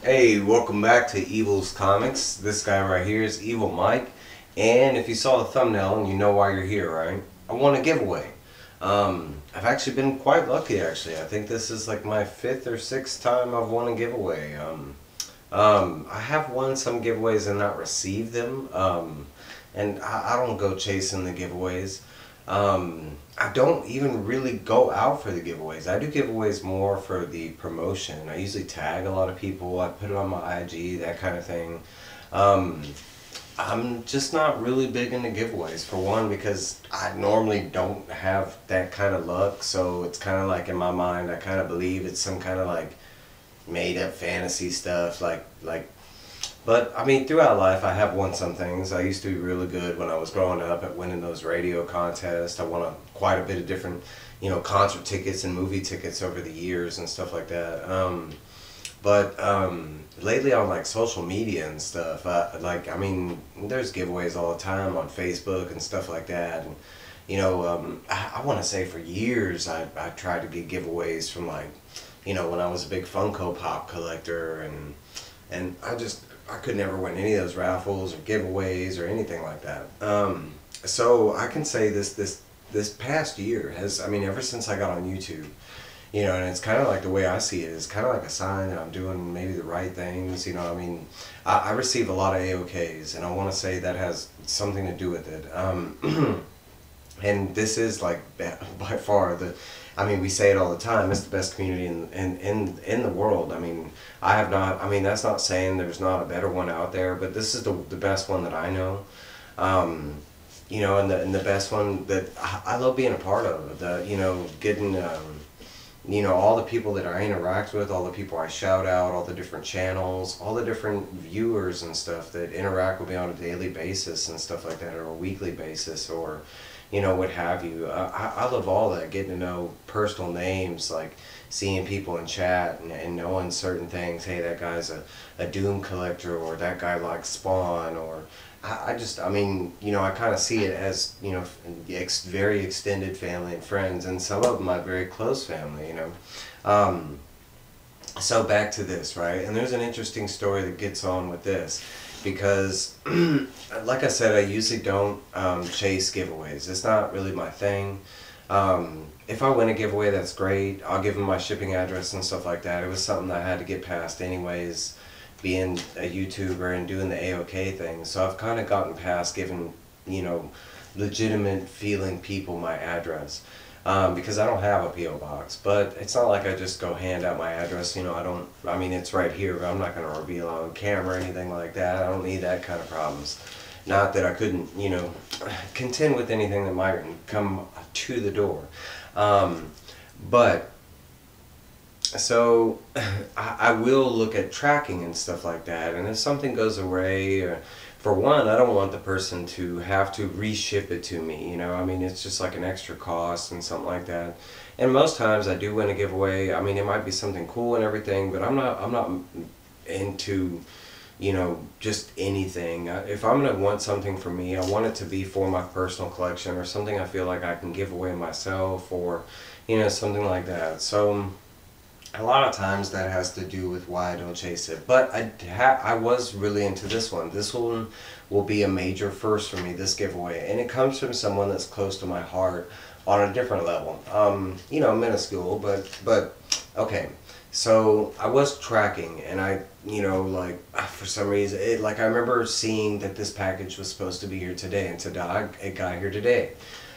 Hey, welcome back to Evil's Comics. This guy right here is Evil Mike, and if you saw the thumbnail and you know why you're here, right? I won a giveaway. I've actually been quite lucky. Actually, I think this is like my fifth or sixth time I've won a giveaway. I have won some giveaways and not received them, and I don't go chasing the giveaways. I don't even really go out for the giveaways. I do giveaways more for the promotion. I usually tag a lot of people. I put it on my IG, that kind of thing. Um, I'm just not really big into giveaways, for one, because I normally don't have that kind of luck. So it's kind of like in my mind, I kind of believe it's some kind of like made up fantasy stuff. But I mean, throughout life, I have won some things. I used to be really good when I was growing up at winning those radio contests. I won quite a bit of different, concert tickets and movie tickets over the years and stuff like that. But lately on like social media and stuff, there's giveaways all the time on Facebook and stuff like that. And I want to say for years I tried to get giveaways from like, when I was a big Funko Pop collector, and I could never win any of those raffles or giveaways or anything like that. So I can say this past year has, I mean, ever since I got on YouTube, and it's kind of like the way I see it is kind of like a sign that I'm doing maybe the right things. I mean, I receive a lot of AOKs, and I want to say that has something to do with it. And this is like by far I mean, we say it all the time, it's the best community in the world. I mean, I mean, that's not saying there's not a better one out there, but this is the best one that I know. And the best one that I love being a part of, getting, all the people that I interact with, all the people I shout out, all the different channels, all the different viewers and stuff that interact with me on a daily basis and stuff like that, or a weekly basis, or what have you. I love all that, getting to know personal names, like seeing people in chat and knowing certain things. Hey, that guy's a Doom collector, or that guy likes Spawn, or I mean, I kind of see it as, very extended family and friends, and some of them my very close family. So back to this, right? And there's an interesting story that gets on with this, because like I said, I usually don't chase giveaways. It's not really my thing. If I win a giveaway, that's great. I'll give them my shipping address and stuff like that. It was something that I had to get past anyways, being a YouTuber and doing the AOK thing. So I've kind of gotten past giving, legitimate feeling people my address. Because I don't have a P.O. box, but it's not like I just go hand out my address. I mean, it's right here, but I'm not going to reveal on camera or anything like that. I don't need that kind of problems. Not that I couldn't, contend with anything that might come to the door. But, so, I will look at tracking and stuff like that, and if something goes away, or, for one, I don't want the person to have to reship it to me, I mean, it's just like an extra cost and something like that. And most times I do win a giveaway. I mean, it might be something cool and everything, but I'm not into, just anything. If I'm going to want something for me, I want it to be for my personal collection, or something I feel like I can give away myself, or, something like that. So a lot of times that has to do with why I don't chase it. But I was really into this one. This one will be a major first for me, this giveaway. And it comes from someone that's close to my heart on a different level. Minuscule, but okay. So I was tracking, and for some reason, I remember seeing that this package was supposed to be here today, and it got here today.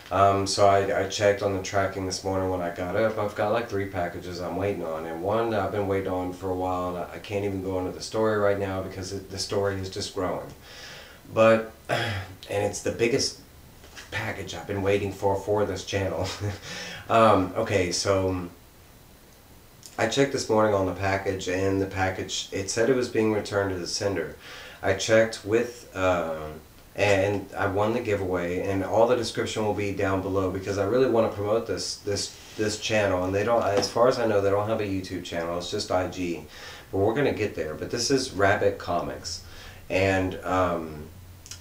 So I checked on the tracking this morning when I got up. I've got like 3 packages I'm waiting on, and one I've been waiting on for a while, and I can't even go into the story right now because the story is just growing. But, and it's the biggest package I've been waiting for this channel. Okay, so I checked this morning on the package, and the package, it said it was being returned to the sender. I checked with, and I won the giveaway, and all the description will be down below, because I really want to promote this channel, and they don't, as far as I know, they don't have a YouTube channel. It's just IG, but we're gonna get there. But this is Rabbit Comics, and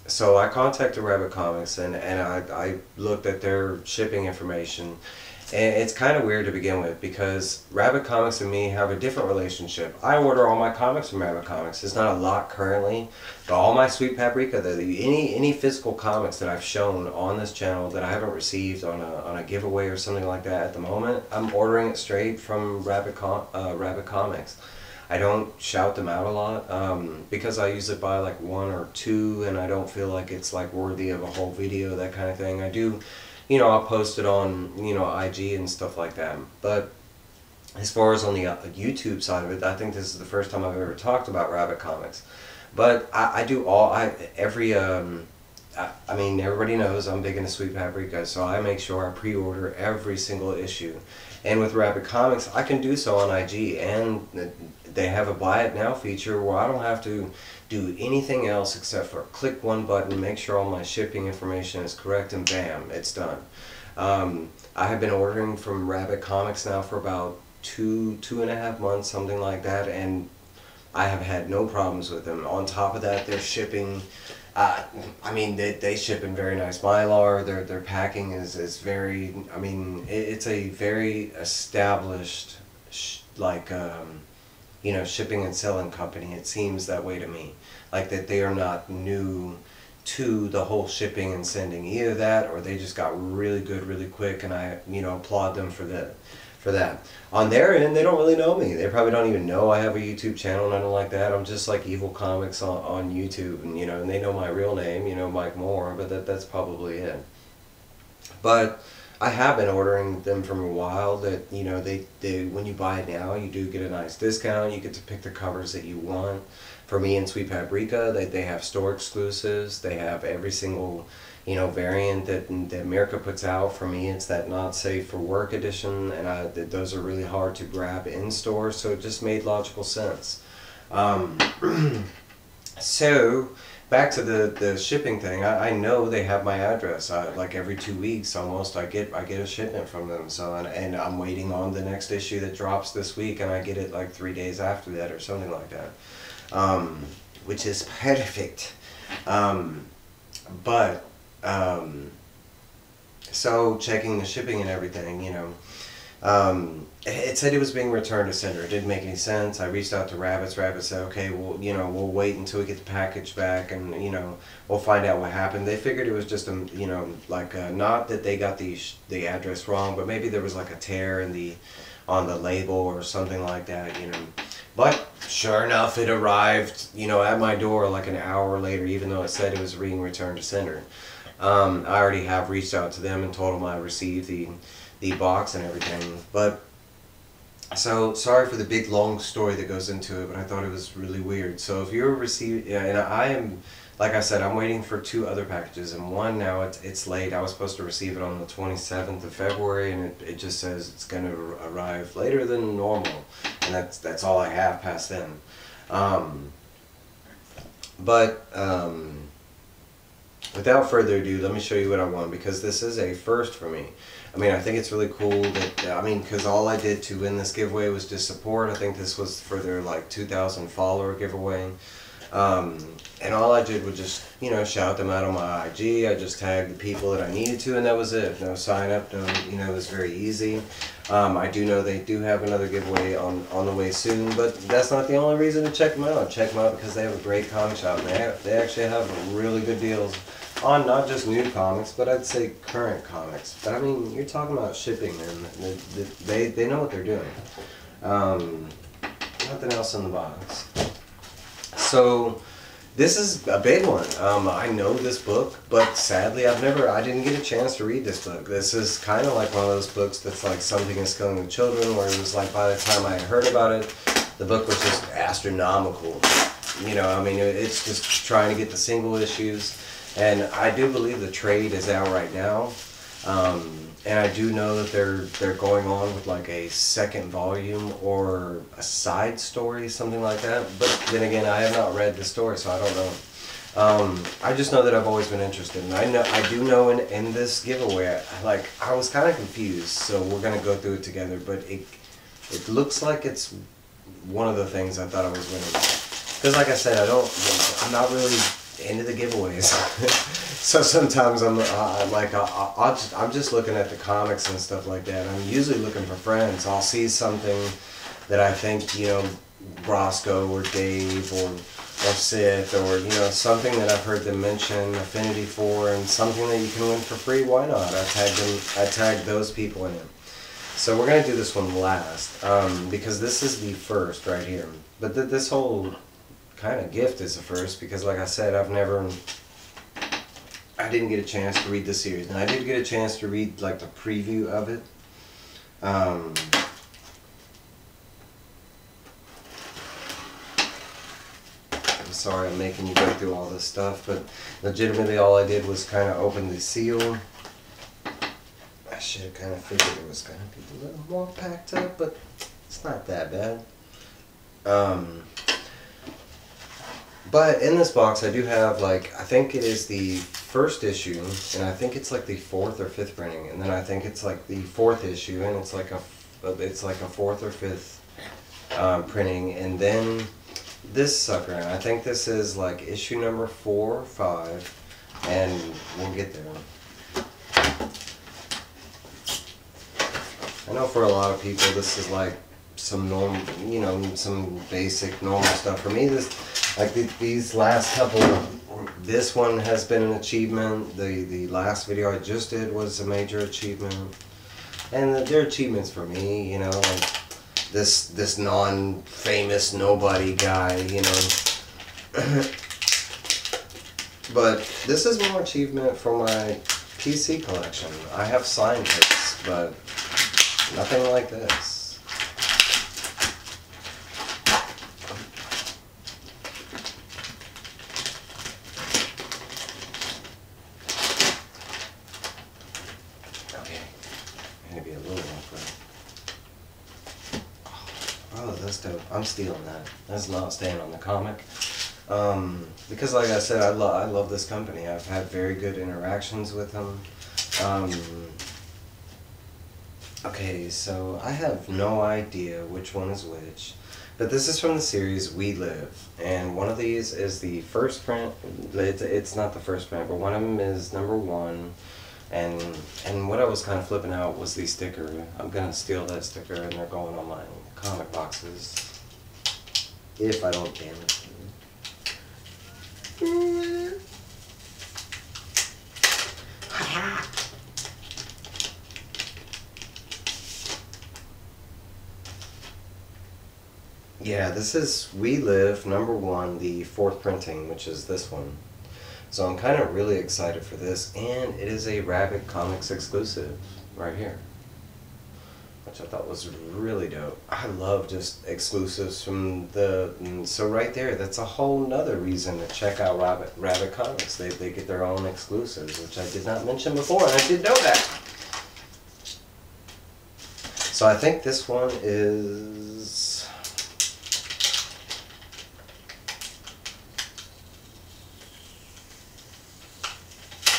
so I contacted Rabbit Comics, and I looked at their shipping information, And it's kind of weird to begin with because Rabbit Comics and me have a different relationship. I order all my comics from Rabbit Comics. It's not a lot currently, but all my Sweet Paprika, any physical comics that I've shown on this channel that I haven't received on a giveaway or something like that at the moment, I'm ordering it straight from Rabbit Comics. I don't shout them out a lot because I usually buy like one or two, and I don't feel like it's like worthy of a whole video, that kind of thing. I do, you know, I'll post it on, you know, IG and stuff like that. But as far as on the YouTube side of it, I think this is the first time I've ever talked about Rabbit Comics. But I do I mean, everybody knows I'm big into Sweet Paprika, so I make sure I pre-order every single issue. And with Rabbit Comics, I can do so on IG, and they have a buy it now feature where I don't have to do anything else except for click one button, make sure all my shipping information is correct, and bam, it's done. I have been ordering from Rabbit Comics now for about two and a half months, something like that, and I have had no problems with them. On top of that, their shipping, I mean, they ship in very nice Mylar. Their packing is very, I mean, it's a very established, you know, shipping and selling company. It seems that way to me. Like that they are not new to the whole shipping and sending. Either that or they just got really good really quick, and I, you know, applaud them for that. On their end, they don't really know me. They probably don't even know I have a YouTube channel, nothing like that. I'm just like Evil Comics on YouTube, and you know, and they know my real name, you know, Mike Moore, but that's probably it. But I have been ordering them from a while. That, you know, they when you buy it now, you do get a nice discount. You get to pick the covers that you want. For me and Sweet Paprika, they have store exclusives. They have every single, you know, variant that America puts out. For me, it's that Not Safe for Work edition, and those are really hard to grab in store, so it just made logical sense. So back to the shipping thing. I know they have my address. Like every 2 weeks almost, I get a shipment from them. So and I'm waiting on the next issue that drops this week, and I get it like 3 days after that or something like that, which is perfect. So checking the shipping and everything, you know, it said it was being returned to sender. It didn't make any sense. I reached out to Rabbits. Rabbits said, okay, well, you know, we'll wait until we get the package back, and, you know, we'll find out what happened. They figured it was just a, you know, like not that they got the address wrong, but maybe there was like a tear in on the label or something like that, you know. But sure enough, it arrived, you know, at my door like an hour later, even though it said it was being returned to sender. I already have reached out to them and told them I received the box and everything. But so sorry for the big long story that goes into it, but I thought it was really weird. So if you're receiving, yeah, and I am, like I said, I'm waiting for 2 other packages, and one now it's late. I was supposed to receive it on the 27th of February, and it just says it's going to arrive later than normal, and that's all I have past then. Without further ado, let me show you what I won, because this is a first for me. I mean, I think it's really cool that, I mean, because all I did to win this giveaway was just support. I think this was for their like 2,000 follower giveaway. And all I did was just, you know, shout them out on my IG. I just tagged the people that I needed to, and that was it. No sign up, no, you know, it was very easy. I do know they do have another giveaway on the way soon, but that's not the only reason to check them out. Check them out because they have a great comic shop, and they actually have really good deals on not just new comics, but I'd say current comics. But I mean, you're talking about shipping, and they know what they're doing. Nothing else in the box. So this is a big one. I know this book, but sadly I didn't get a chance to read this book. This is kind of like one of those books that's like Something is Killing the Children, where it was like by the time I had heard about it, the book was just astronomical. You know, I mean, it's just trying to get the single issues. And I do believe the trade is out right now. And I do know that they're going on with like a second volume or a side story, something like that. But then again, I have not read the story, so I don't know. I just know that I've always been interested, and I do know in this giveaway, like I was kind of confused. So we're gonna go through it together. But it looks like it's one of the things I thought I was winning. Because like I said, I'm not really into the giveaways. So sometimes I'm just looking at the comics and stuff like that. I'm usually looking for friends. I'll see something that I think, you know, Roscoe or Dave or Sith, or, you know, something that I've heard them mention affinity for, and something that you can win for free. Why not? I tagged those people in it. So we're gonna do this one last, because this is the first right here. But this whole kind of gift is the first, because like I said, I didn't get a chance to read the series. And I did get a chance to read like the preview of it. I'm sorry I'm making you go through all this stuff, but legitimately all I did was kind of open the seal. I should have kind of figured it was going to be a little more packed up, but it's not that bad. But in this box I do have, like, I think it is the first issue, and I think it's like the 4th or 5th printing, and then I think it's like the 4th issue, and it's like a 4th or 5th printing, and then this sucker, and I think this is like issue number 4 or 5, and we'll get there. I know for a lot of people this is like some normal, you know, some basic normal stuff. For me, this, like these last couple, this one has been an achievement. The last video I just did was a major achievement, and they're achievements for me, you know, like this non-famous nobody guy, you know. But this is more achievement for my PC collection. I have signed hits, but nothing like this. Okay, I'm gonna be a little awkward. Oh, that's dope. I'm stealing that. That's not staying on the comic. Because like I said, I love this company. I've had very good interactions with them. Okay, so I have no idea which one is which, but this is from the series We Live, and one of these is the first print. It's not the first print, but one of them is number 1, and what I was kind of flipping out was the sticker. I'm gonna steal that sticker, and they're going on my comic boxes if I don't damage them. Yeah, this is We Live number 1, the 4th printing, which is this one. So I'm kind of really excited for this, and it is a Rabbit Comics exclusive right here, which I thought was really dope. I love just exclusives from so right there, that's a whole nother reason to check out Rabbit Comics. They get their own exclusives, which I did not mention before, and I did know that. So I think this one is...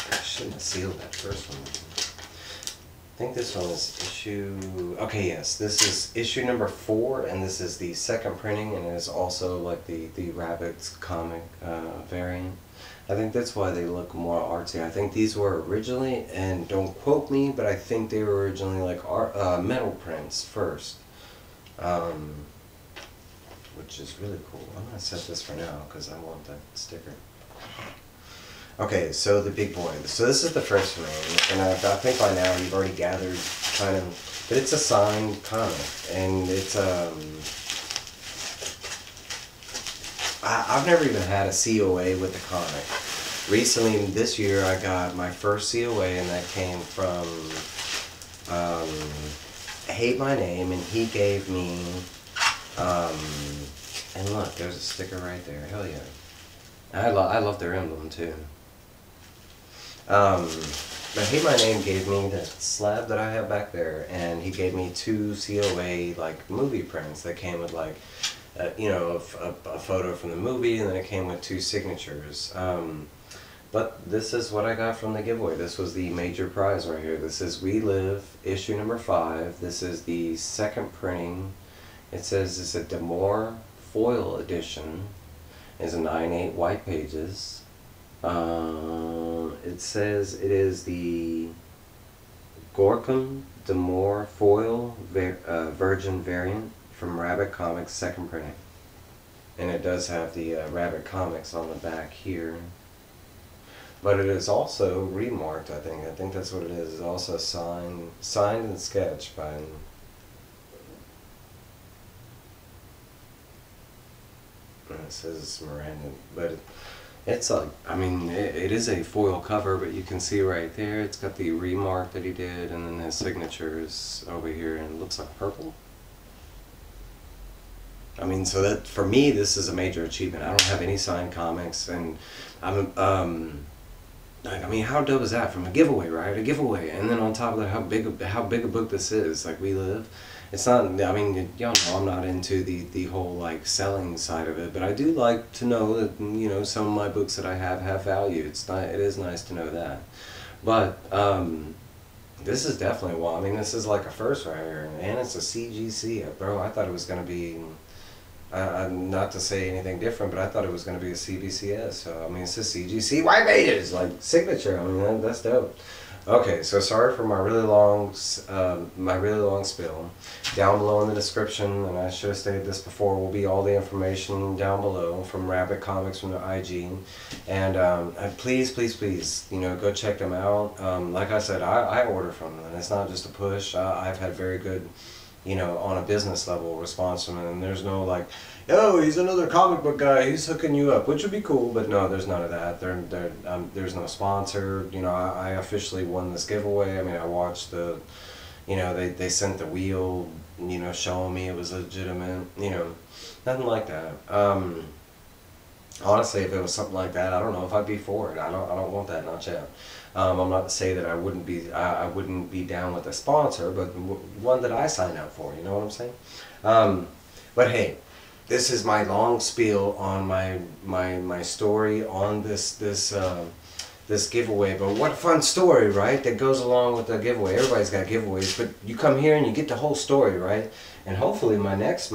I shouldn't have sealed that first one. I think this one is issue... Okay, yes, this is issue number 4, and this is the 2nd printing, and it is also like the Rabbids comic variant. I think that's why they look more artsy. I think these were originally, and don't quote me, but I think they were originally like metal prints first. Which is really cool. I'm going to set this for now because I want that sticker. Okay, so the big boy. So this is the first one, and I think by now you've already gathered kind of, but it's a signed comic, and it's I've never even had a COA with the comic. Recently, this year, I got my first COA, and that came from Hate My Name, and he gave me, and look, there's a sticker right there. Hell yeah! I love their emblem too. But Hate My Name gave me that slab that I have back there, and he gave me 2 COA like movie prints that came with like, you know, a photo from the movie, and then it came with 2 signatures. But this is what I got from the giveaway. This was the major prize right here. This is We Live, issue number 5. This is the 2nd printing. It says it's a Demore foil edition. It's a 9/8 white pages. It says it is the Gorkum Demore Foil Virgin variant from Rabbit Comics second printing. And it does have the Rabbit Comics on the back here. But it is also remarked, I think. I think that's what it is. It's also signed and sketched by... And it says Miranda, but it's like, I mean, it is a foil cover, but you can see right there, it's got the remark that he did, and then his signature is over here, and it looks like purple. I mean, so that, for me, this is a major achievement. I don't have any signed comics, and I'm, like, I mean, how dope is that? From a giveaway, right? A giveaway, and then on top of that, how big a book this is. Like, We Live. It's not, I mean, y'all know I'm not into the whole, like, selling side of it, but I do like to know that, you know, some of my books that I have value. It is nice to know that. But, this is definitely one. I mean, this is like a first right here, and it's a CGC. Bro, I thought it was going to be, not to say anything different, but I thought it was going to be a CBCS. So, I mean, it's a CGC White Pages, like, signature. I mean, that's dope. Okay, so sorry for my really long spiel. Down below in the description, and I should have stated this before, will be all the information down below from Rabbit Comics from the IG. And please, please, please, you know, go check them out. Like I said, I order from them, and it's not just a push. I've had very good, you know, on a business level response from them. And there's no like, oh, he's another comic book guy, he's hooking you up, which would be cool, but no, there's none of that. There's no sponsor. You know, I officially won this giveaway. I mean, I watched the, you know, they sent the wheel, you know, showing me it was legitimate, you know, nothing like that. Honestly, if it was something like that, I don't know if I'd be for it. I don't want that, not yet. I'm not to say that I wouldn't be down with a sponsor, but one that I sign up for. You know what I'm saying? But hey, this is my long spiel on my story on this giveaway. But what a fun story, right? That goes along with the giveaway. Everybody's got giveaways, but you come here and you get the whole story, right? And hopefully my next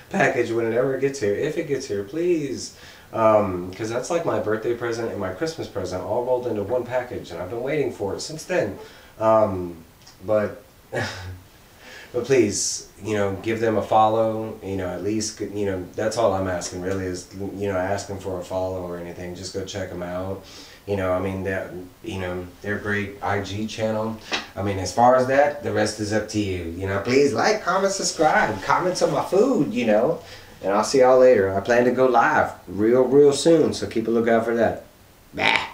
package, when it ever gets here, if it gets here, please. Because that's like my birthday present and my Christmas present all rolled into one package, and I've been waiting for it since then. But please, you know, give them a follow. You know, at least, you know, that's all I'm asking really is, you know, asking for a follow or anything. Just go check them out. You know, I mean, that, you know, they're a great IG channel. I mean, as far as that, the rest is up to you. You know, please like, comment, subscribe, comments on my food, you know. And I'll see y'all later. I plan to go live real soon, so keep a lookout for that. Bah.